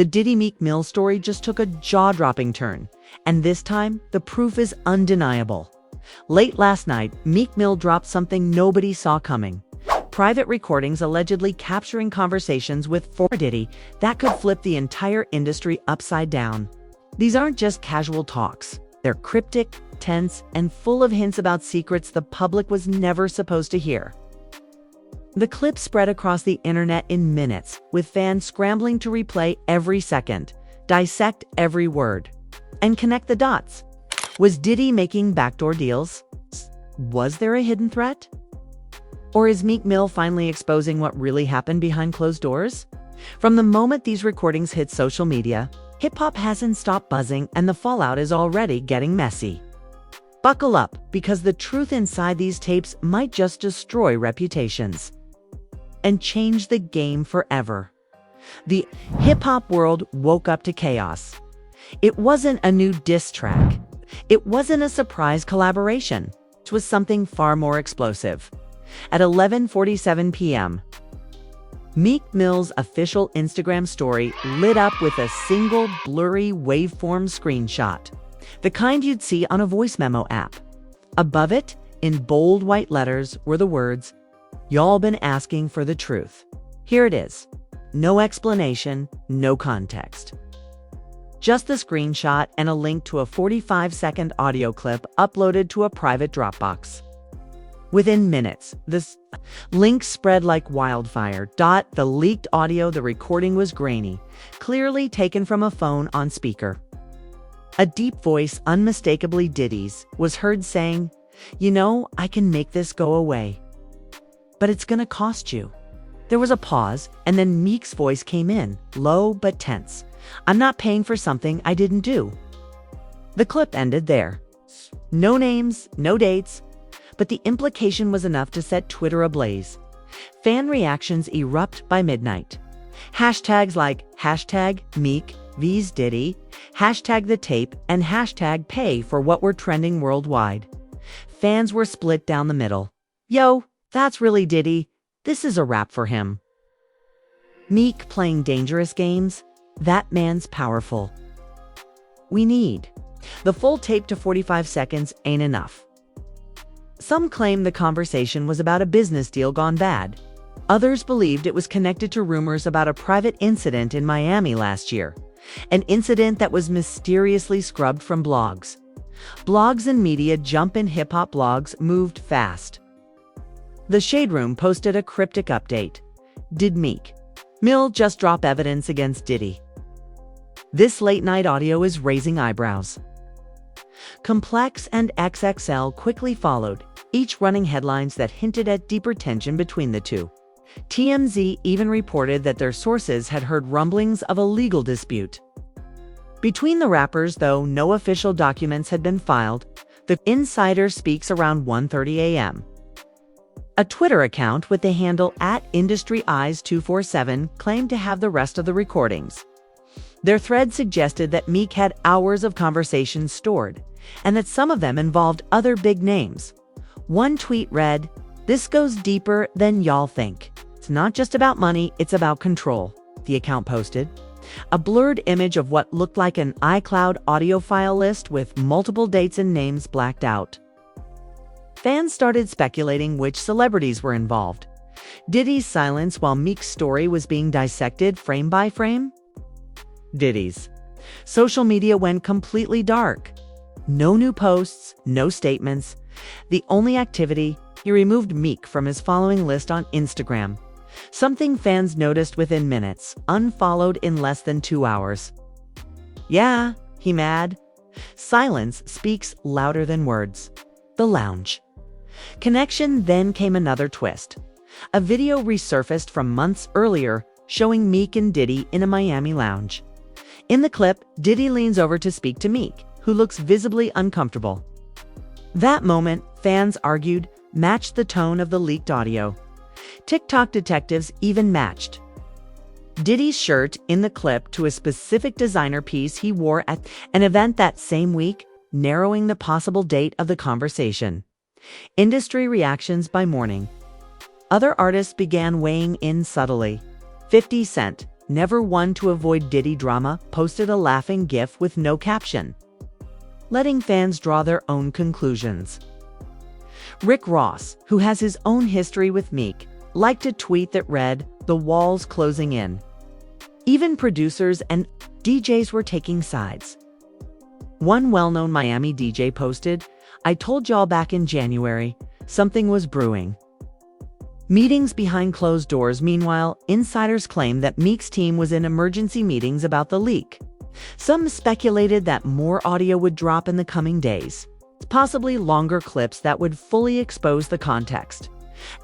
The Diddy Meek Mill story just took a jaw-dropping turn, and this time, the proof is undeniable. Late last night, Meek Mill dropped something nobody saw coming. Private recordings allegedly capturing conversations with Diddy that could flip the entire industry upside down. These aren't just casual talks. They're cryptic, tense, and full of hints about secrets the public was never supposed to hear. The clip spread across the internet in minutes, with fans scrambling to replay every second, dissect every word, and connect the dots. Was Diddy making backdoor deals? Was there a hidden threat? Or is Meek Mill finally exposing what really happened behind closed doors? From the moment these recordings hit social media, hip-hop hasn't stopped buzzing and the fallout is already getting messy. Buckle up, because the truth inside these tapes might just destroy reputations and change the game forever. The hip-hop world woke up to chaos. It wasn't a new diss track. It wasn't a surprise collaboration. It was something far more explosive. At 11:47 p.m., Meek Mill's official Instagram story lit up with a single blurry waveform screenshot, the kind you'd see on a voice memo app. Above it, in bold white letters, were the words, "Y'all been asking for the truth. Here it is." No explanation, no context. Just the screenshot and a link to a 45-second audio clip uploaded to a private Dropbox. Within minutes, this link spread like wildfire. The leaked audio, the recording was grainy, clearly taken from a phone on speaker. A deep voice, unmistakably Diddy's, was heard saying, "You know, I can make this go away, but it's gonna cost you." There was a pause, and then Meek's voice came in, low but tense. "I'm not paying for something I didn't do." The clip ended there. No names, no dates, but the implication was enough to set Twitter ablaze. Fan reactions erupt by midnight. Hashtags like #Meek vs Diddy, #the tape, and #pay for what were trending worldwide. Fans were split down the middle. "Yo, that's really Diddy. This is a wrap for him." Meek playing dangerous games? That man's powerful. We need. The full tape to 45 seconds ain't enough. Some claim the conversation was about a business deal gone bad. Others believed it was connected to rumors about a private incident in Miami last year, an incident that was mysteriously scrubbed from blogs. Blogs and media jump in hip-hop blogs moved fast. The Shade Room posted a cryptic update. Did Meek Mill just drop evidence against Diddy? This late-night audio is raising eyebrows. Complex and XXL quickly followed, each running headlines that hinted at deeper tension between the two. TMZ even reported that their sources had heard rumblings of a legal dispute. Between the rappers, though no official documents had been filed, the insider speaks around 1:30 a.m. A Twitter account with the handle @IndustryEyes247 claimed to have the rest of the recordings. Their thread suggested that Meek had hours of conversations stored, and that some of them involved other big names. One tweet read, "This goes deeper than y'all think. It's not just about money, it's about control," the account posted. A blurred image of what looked like an iCloud audio file list with multiple dates and names blacked out. Fans started speculating which celebrities were involved. Diddy's silence while Meek's story was being dissected frame by frame? Diddy's. Social media went completely dark. No new posts, no statements. The only activity, he removed Meek from his following list on Instagram. Something fans noticed within minutes, unfollowed in less than 2 hours. Yeah, he mad. Silence speaks louder than words. The lounge. Connection. Then came another twist. A video resurfaced from months earlier showing Meek and Diddy in a Miami lounge. In the clip, Diddy leans over to speak to Meek, who looks visibly uncomfortable. That moment, fans argued, matched the tone of the leaked audio. TikTok detectives even matched Diddy's shirt in the clip to a specific designer piece he wore at an event that same week, narrowing the possible date of the conversation. Industry reactions by morning. Other artists began weighing in subtly. 50 Cent, never one to avoid Diddy drama, posted a laughing GIF with no caption, letting fans draw their own conclusions. Rick Ross, who has his own history with Meek, liked a tweet that read, "The wall's closing in." Even producers and DJs were taking sides. One well-known Miami DJ posted, "I told y'all back in January, something was brewing." Meetings behind closed doors. Meanwhile, insiders claim that Meek's team was in emergency meetings about the leak. Some speculated that more audio would drop in the coming days, possibly longer clips that would fully expose the context.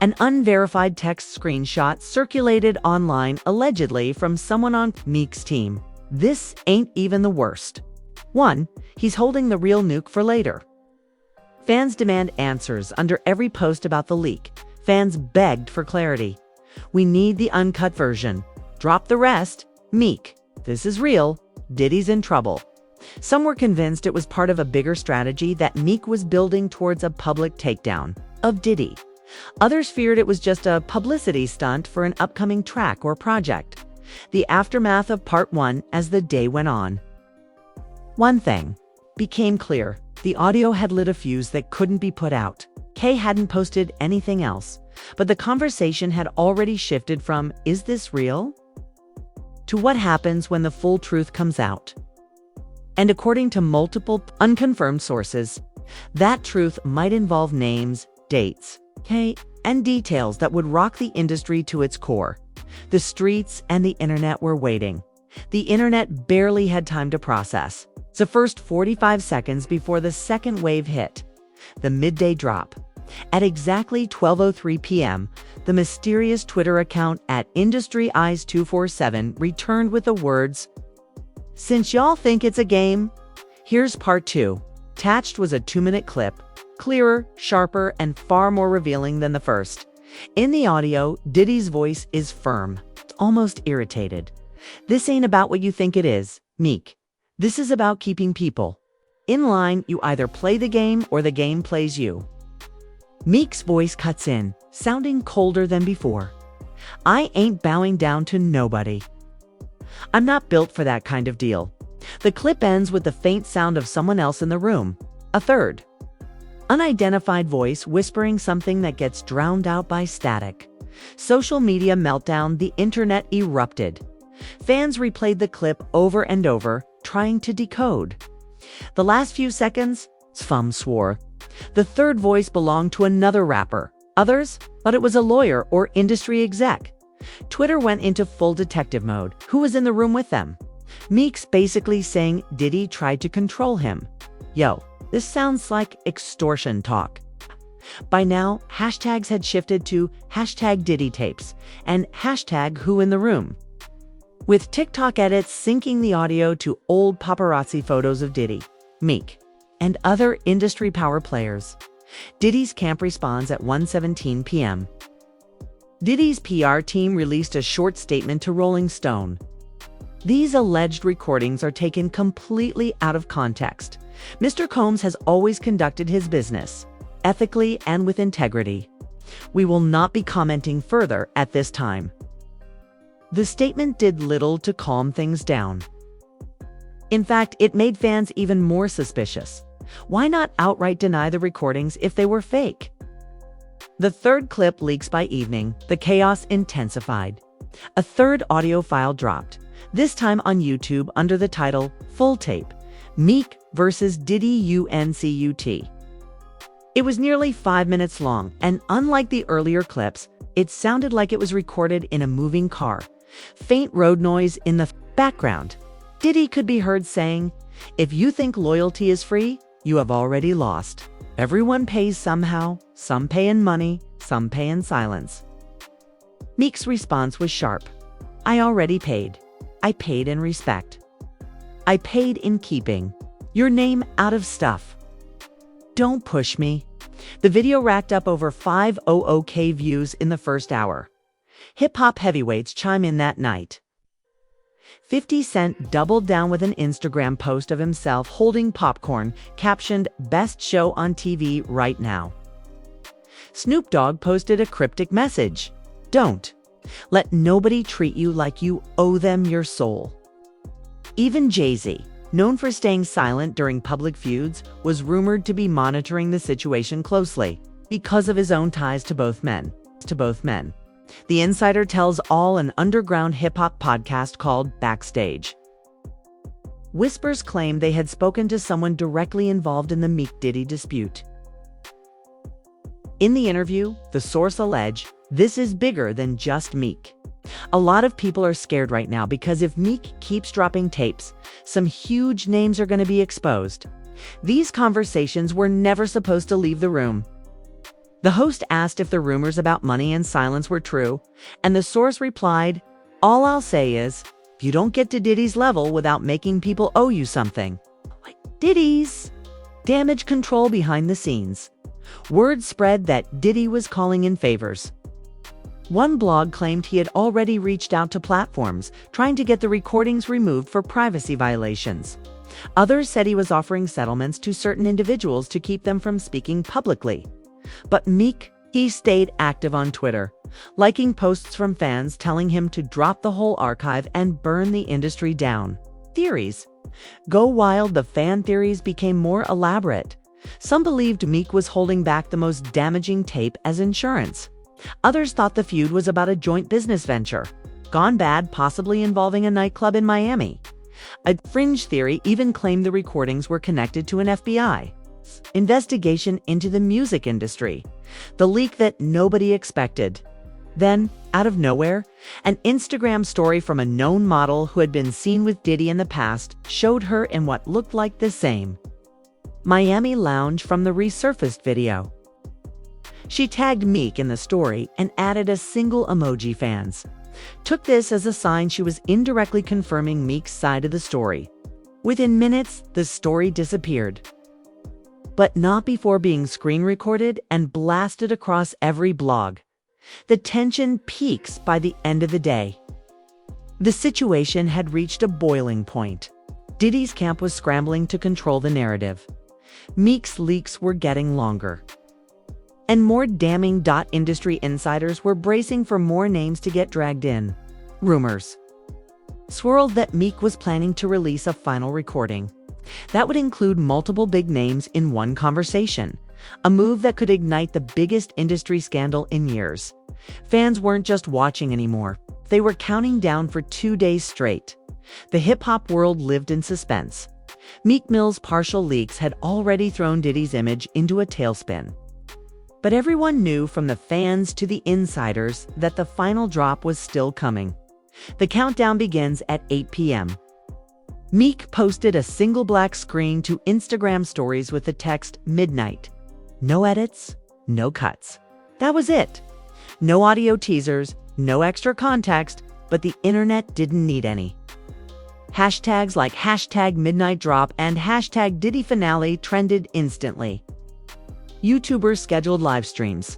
An unverified text screenshot circulated online allegedly from someone on Meek's team. This ain't even the worst. 1. He's holding the real nuke for later. Fans demand answers under every post about the leak. Fans begged for clarity. "We need the uncut version. Drop the rest. Meek, this is real. Diddy's in trouble." Some were convinced it was part of a bigger strategy that Meek was building towards a public takedown of Diddy. Others feared it was just a publicity stunt for an upcoming track or project. The aftermath of Part 1 as the day went on. One thing became clear. The audio had lit a fuse that couldn't be put out. Kay hadn't posted anything else, but the conversation had already shifted from, "Is this real?" to what happens when the full truth comes out. And according to multiple unconfirmed sources, that truth might involve names, dates, and details that would rock the industry to its core. The streets and the internet were waiting. The internet barely had time to process. The first 45 seconds before the second wave hit, the midday drop. At exactly 12:03 p.m., the mysterious Twitter account at IndustryEyes247 returned with the words, "Since y'all think it's a game, here's part 2. Attached was a 2-minute clip, clearer, sharper, and far more revealing than the first. In the audio, Diddy's voice is firm, almost irritated. "This ain't about what you think it is, Meek. This is about keeping people in line. You either play the game or the game plays you." Meek's voice cuts in, sounding colder than before. "I ain't bowing down to nobody. I'm not built for that kind of deal." The clip ends with the faint sound of someone else in the room, a third unidentified voice whispering something that gets drowned out by static. Social media meltdown. The internet erupted. Fans replayed the clip over and over, trying to decode. The last few seconds, some swore. The third voice belonged to another rapper. Others thought it was a lawyer or industry exec. Twitter went into full detective mode. Who was in the room with them? Meek's basically saying Diddy tried to control him. Yo, this sounds like extortion talk. By now, hashtags had shifted to hashtag Diddy tapes and hashtag who in the room, with TikTok edits syncing the audio to old paparazzi photos of Diddy, Meek, and other industry power players. Diddy's camp responds at 1:17 p.m. Diddy's PR team released a short statement to Rolling Stone. These alleged recordings are taken completely out of context. Mr. Combs has always conducted his business ethically and with integrity. We will not be commenting further at this time. The statement did little to calm things down. In fact, it made fans even more suspicious. Why not outright deny the recordings if they were fake? The third clip leaks by evening. The chaos intensified. A third audio file dropped, this time on YouTube under the title Full Tape, Meek vs. Diddy UNCUT. It was nearly 5 minutes long, and unlike the earlier clips, it sounded like it was recorded in a moving car. Faint road noise in the background. Diddy could be heard saying, "If you think loyalty is free, you have already lost. Everyone pays somehow, some pay in money, some pay in silence." Meek's response was sharp. "I already paid. I paid in respect. I paid in keeping your name out of stuff. Don't push me." The video racked up over 500K views in the first hour. Hip-hop heavyweights chime in that night. 50 Cent doubled down with an Instagram post of himself holding popcorn, captioned, "Best show on TV right now." Snoop Dogg posted a cryptic message. "Don't Let nobody treat you like you owe them your soul. Even Jay-Z, known for staying silent during public feuds, was rumored to be monitoring the situation closely because of his own ties to both men. The Insider Tells All, an underground hip-hop podcast called Backstage. Whispers claimed they had spoken to someone directly involved in the Meek-Diddy dispute. In the interview, the source alleged, "This is bigger than just Meek. A lot of people are scared right now because if Meek keeps dropping tapes, some huge names are going to be exposed. These conversations were never supposed to leave the room." The host asked if the rumors about money and silence were true, and the source replied, "All I'll say is, you don't get to Diddy's level without making people owe you something." Like Diddy's damage control behind the scenes. Word spread that Diddy was calling in favors. One blog claimed he had already reached out to platforms, trying to get the recordings removed for privacy violations. Others said he was offering settlements to certain individuals to keep them from speaking publicly. But Meek, he stayed active on Twitter, liking posts from fans telling him to drop the whole archive and burn the industry down. Theories go wild. The fan theories became more elaborate. Some believed Meek was holding back the most damaging tape as insurance. Others thought the feud was about a joint business venture gone bad, possibly involving a nightclub in Miami. A fringe theory even claimed the recordings were connected to an FBI investigation into the music industry, the leak that nobody expected. Then, out of nowhere, an Instagram story from a known model who had been seen with Diddy in the past showed her in what looked like the same Miami lounge from the resurfaced video. She tagged Meek in the story and added a single emoji. Fans took this as a sign she was indirectly confirming Meek's side of the story. Within minutes, the story disappeared. But not before being screen recorded and blasted across every blog. The tension peaks by the end of the day. The situation had reached a boiling point. Diddy's camp was scrambling to control the narrative. Meek's leaks were getting longer and more damning. Industry insiders were bracing for more names to get dragged in. Rumors swirled that Meek was planning to release a final recording that would include multiple big names in one conversation, a move that could ignite the biggest industry scandal in years. Fans weren't just watching anymore. They were counting down for 2 days straight. The hip-hop world lived in suspense. Meek Mill's partial leaks had already thrown Diddy's image into a tailspin. But everyone knew, from the fans to the insiders, that the final drop was still coming. The countdown begins at 8 p.m. Meek posted a single black screen to Instagram stories with the text "Midnight." No edits, no cuts. That was it. No audio teasers, no extra context, but the internet didn't need any. Hashtags like #MidnightDrop and #DiddyFinale trended instantly. YouTubers scheduled live streams.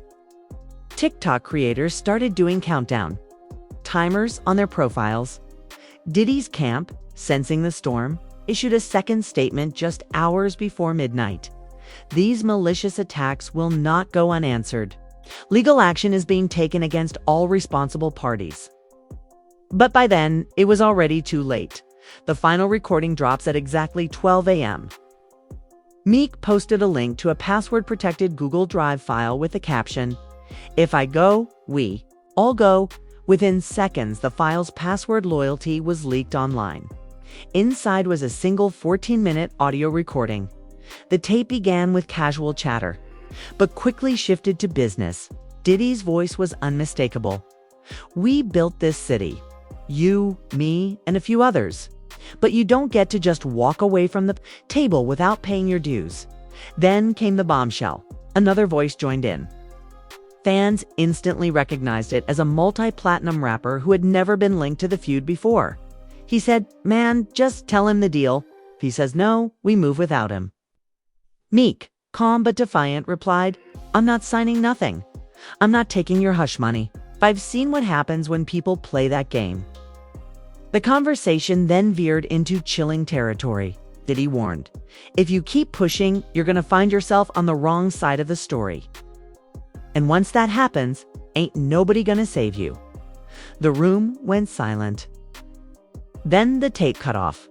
TikTok creators started doing countdown timers on their profiles. Diddy's camp, sensing the storm, issued a second statement just hours before midnight. These malicious attacks will not go unanswered. Legal action is being taken against all responsible parties. But by then, it was already too late. The final recording drops at exactly 12 a.m. Meek posted a link to a password-protected Google Drive file with the caption, "If I go, we all go." Within seconds, the file's password loyalty was leaked online. Inside was a single 14-minute audio recording. The tape began with casual chatter, but quickly shifted to business. Diddy's voice was unmistakable. "We built this city. You, me, and a few others. But you don't get to just walk away from the table without paying your dues." Then came the bombshell. Another voice joined in. Fans instantly recognized it as a multi-platinum rapper who had never been linked to the feud before. He said, "Man, just tell him the deal. If he says no, we move without him." Meek, calm but defiant, replied, "I'm not signing nothing. I'm not taking your hush money. I've seen what happens when people play that game." The conversation then veered into chilling territory. Diddy warned, "If you keep pushing, you're going to find yourself on the wrong side of the story. And once that happens, ain't nobody gonna save you." The room went silent. Then the tape cut off.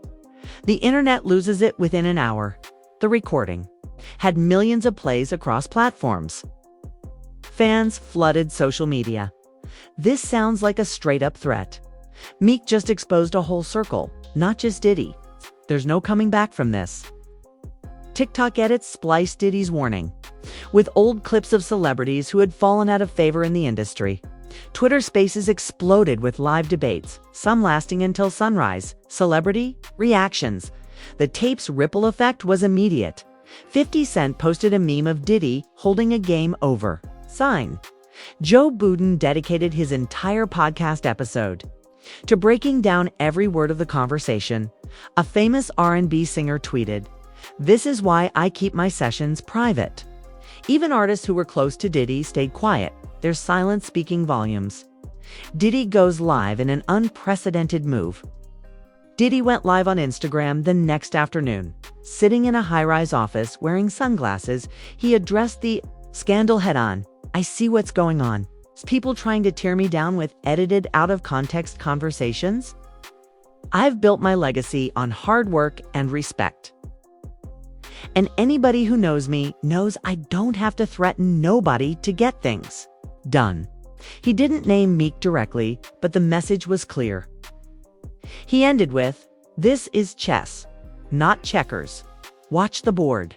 The internet loses it within an hour. The recording had millions of plays across platforms. Fans flooded social media. This sounds like a straight-up threat. Meek just exposed a whole circle, not just Diddy. There's no coming back from this. TikTok edits spliced Diddy's warning with old clips of celebrities who had fallen out of favor in the industry. Twitter Spaces exploded with live debates, some lasting until sunrise. Celebrity reactions. The tape's ripple effect was immediate. 50 Cent posted a meme of Diddy holding a game over sign. Joe Budden dedicated his entire podcast episode to breaking down every word of the conversation. A famous R&B singer tweeted, "This is why I keep my sessions private." Even artists who were close to Diddy stayed quiet, their silence speaking volumes. Diddy goes live in an unprecedented move. Diddy went live on Instagram the next afternoon. Sitting in a high-rise office wearing sunglasses, he addressed the scandal head-on. "I see what's going on. Is people trying to tear me down with edited, out-of-context conversations? I've built my legacy on hard work and respect. And anybody who knows me knows I don't have to threaten nobody to get things done." He didn't name Meek directly, but the message was clear. He ended with, "This is chess, not checkers. Watch the board."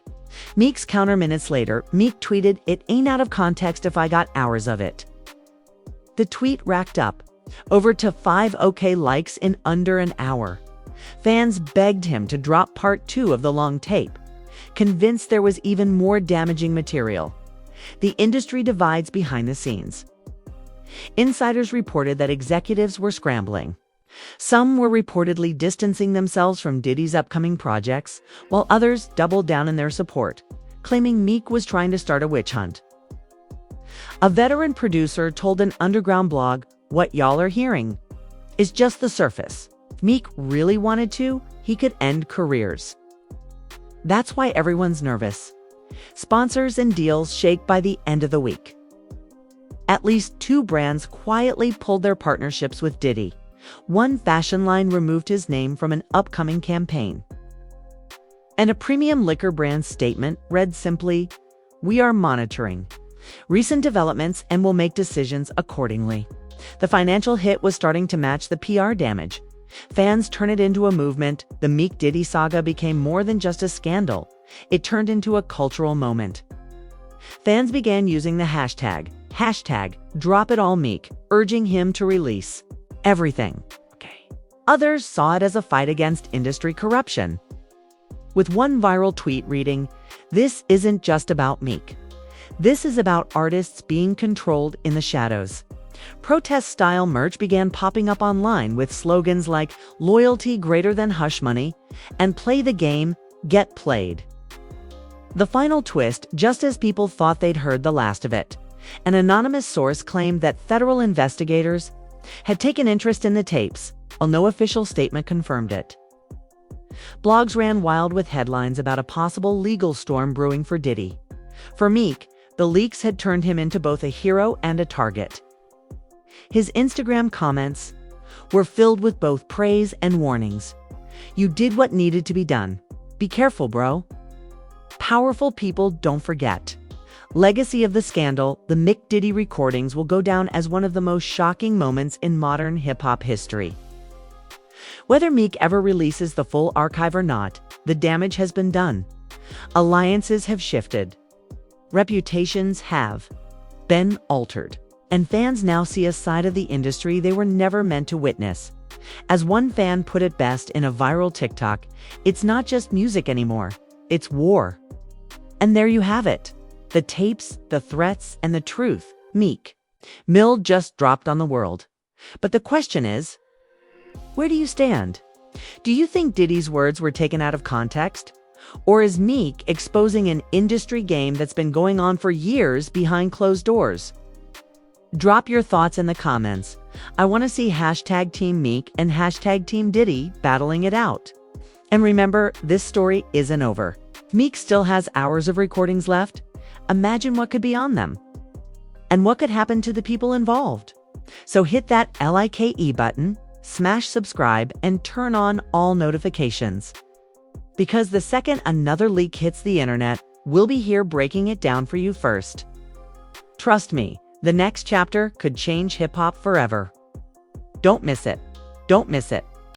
Meek's counter minutes later, Meek tweeted, "It ain't out of context if I got hours of it." The tweet racked up over to 5K likes in under an hour. Fans begged him to drop part 2 of the long tape, convinced there was even more damaging material. The industry divides behind the scenes. Insiders reported that executives were scrambling. Some were reportedly distancing themselves from Diddy's upcoming projects, while others doubled down in their support, claiming Meek was trying to start a witch hunt. A veteran producer told an underground blog, "What y'all are hearing is just the surface. If Meek really wanted to, he could end careers. That's why everyone's nervous. Sponsors and deals shake by the end of the week." At least 2 brands quietly pulled their partnerships with Diddy. One fashion line removed his name from an upcoming campaign. And a premium liquor brand statement read simply, "We are monitoring recent developments and will make decisions accordingly." The financial hit was starting to match the PR damage. Fans turned it into a movement. The Meek Diddy saga became more than just a scandal. It turned into a cultural moment. Fans began using the hashtag #DropItAllMeek, urging him to release everything. Others saw it as a fight against industry corruption, with one viral tweet reading, "This isn't just about Meek. This is about artists being controlled in the shadows." Protest-style merch began popping up online with slogans like "Loyalty greater than hush money" and "Play the game, get played." The final twist, just as people thought they'd heard the last of it. An anonymous source claimed that federal investigators had taken interest in the tapes, while no official statement confirmed it. Blogs ran wild with headlines about a possible legal storm brewing for Diddy. For Meek, the leaks had turned him into both a hero and a target. His Instagram comments were filled with both praise and warnings. "You did what needed to be done. Be careful, bro." Powerful people don't forget. Legacy of the scandal, the Meek Diddy recordings will go down as one of the most shocking moments in modern hip-hop history. Whether Meek ever releases the full archive or not, the damage has been done. Alliances have shifted. Reputations have been altered. And fans now see a side of the industry they were never meant to witness. As one fan put it best in a viral TikTok, "It's not just music anymore, it's war." And there you have it. The tapes, the threats, and the truth. Meek Mill just dropped on the world. But the question is, where do you stand? Do you think Diddy's words were taken out of context? Or is Meek exposing an industry game that's been going on for years behind closed doors? Drop your thoughts in the comments. I want to see #Team Meek and #Team Diddy battling it out. And remember, this story isn't over. Meek still has hours of recordings left. Imagine what could be on them. And what could happen to the people involved. So hit that like button, smash subscribe, and turn on all notifications. Because the second another leak hits the internet, we'll be here breaking it down for you first. Trust me, the next chapter could change hip-hop forever. Don't miss it. Don't miss it.